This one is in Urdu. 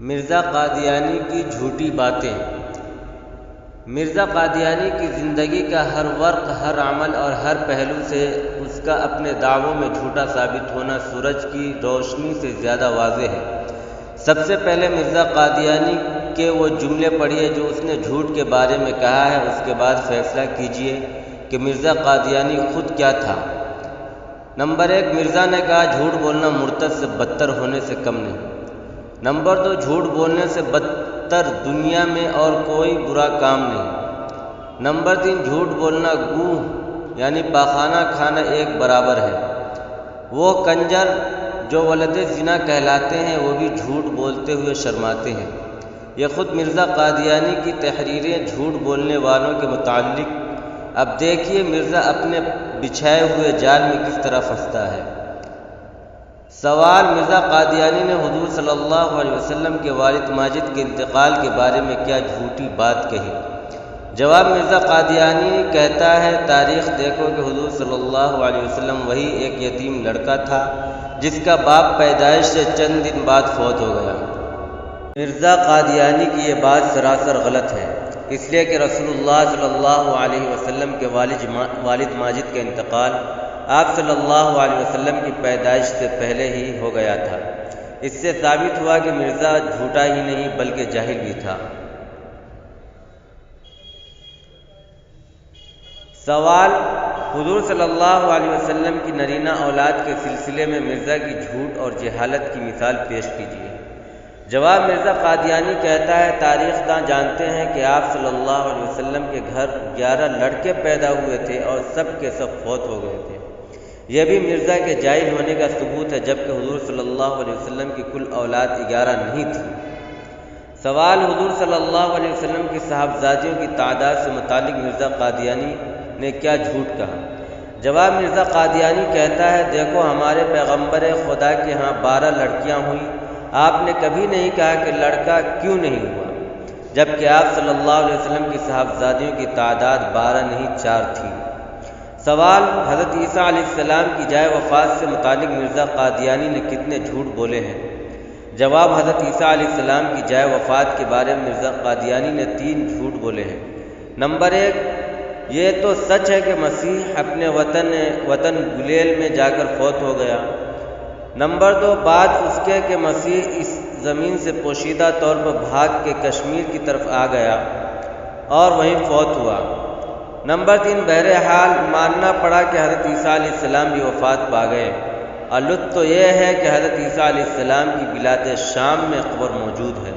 مرزا قادیانی کی جھوٹی باتیں۔ مرزا قادیانی کی زندگی کا ہر ورق، ہر عمل اور ہر پہلو سے اس کا اپنے دعووں میں جھوٹا ثابت ہونا سورج کی روشنی سے زیادہ واضح ہے۔ سب سے پہلے مرزا قادیانی کے وہ جملے پڑھیے جو اس نے جھوٹ کے بارے میں کہا ہے، اس کے بعد فیصلہ کیجیے کہ مرزا قادیانی خود کیا تھا۔ نمبر 1، مرزا نے کہا جھوٹ بولنا مرتد سے بدتر ہونے سے کم نہیں۔ نمبر 2، جھوٹ بولنے سے بدتر دنیا میں اور کوئی برا کام نہیں۔ نمبر 3، جھوٹ بولنا گوہ یعنی پاخانہ کھانا ایک برابر ہے۔ وہ کنجر جو ولد زنا کہلاتے ہیں وہ بھی جھوٹ بولتے ہوئے شرماتے ہیں۔ یہ خود مرزا قادیانی کی تحریریں جھوٹ بولنے والوں کے متعلق۔ اب دیکھیے مرزا اپنے بچھائے ہوئے جال میں کس طرح پھنستا ہے۔ سوال، مرزا قادیانی نے حضور صلی اللہ علیہ وسلم کے والد ماجد کے انتقال کے بارے میں کیا جھوٹی بات کہی؟ جواب، مرزا قادیانی کہتا ہے تاریخ دیکھو کہ حضور صلی اللہ علیہ وسلم وہی ایک یتیم لڑکا تھا جس کا باپ پیدائش سے چند دن بعد فوت ہو گیا۔ مرزا قادیانی کی یہ بات سراسر غلط ہے، اس لیے کہ رسول اللہ صلی اللہ علیہ وسلم کے والد ماجد کا انتقال آپ صلی اللہ علیہ وسلم کی پیدائش سے پہلے ہی ہو گیا تھا۔ اس سے ثابت ہوا کہ مرزا جھوٹا ہی نہیں بلکہ جاہل بھی تھا۔ سوال، حضور صلی اللہ علیہ وسلم کی نرینہ اولاد کے سلسلے میں مرزا کی جھوٹ اور جہالت کی مثال پیش کیجیے۔ جواب، مرزا قادیانی کہتا ہے تاریخ داں جانتے ہیں کہ آپ صلی اللہ علیہ وسلم کے گھر 11 لڑکے پیدا ہوئے تھے اور سب کے سب فوت ہو گئے تھے۔ یہ بھی مرزا کے جاہل ہونے کا ثبوت ہے، جبکہ حضور صلی اللہ علیہ وسلم کی کل اولاد 11 نہیں تھی۔ سوال، حضور صلی اللہ علیہ وسلم کی صاحبزادیوں کی تعداد سے متعلق مرزا قادیانی نے کیا جھوٹ کہا؟ جواب، مرزا قادیانی کہتا ہے دیکھو ہمارے پیغمبر خدا کے ہاں 12 لڑکیاں ہوئیں، آپ نے کبھی نہیں کہا کہ لڑکا کیوں نہیں ہوا، جبکہ آپ صلی اللہ علیہ وسلم کی صاحبزادیوں کی تعداد 12 نہیں 4 تھی۔ سوال، حضرت عیسیٰ علیہ السلام کی جائے وفات سے متعلق مرزا قادیانی نے کتنے جھوٹ بولے ہیں؟ جواب، حضرت عیسیٰ علیہ السلام کی جائے وفات کے بارے میں مرزا قادیانی نے 3 جھوٹ بولے ہیں۔ نمبر 1، یہ تو سچ ہے کہ مسیح اپنے وطن گلیل میں جا کر فوت ہو گیا۔ نمبر 2، بات اس کے کہ مسیح اس زمین سے پوشیدہ طور پر بھاگ کے کشمیر کی طرف آ گیا اور وہیں فوت ہوا۔ نمبر 3، بہرحال ماننا پڑا کہ حضرت عیسیٰ علیہ السلام بھی وفات پا گئے، اور لطف تو یہ ہے کہ حضرت عیسیٰ علیہ السلام کی بلاد شام میں قبر موجود ہے۔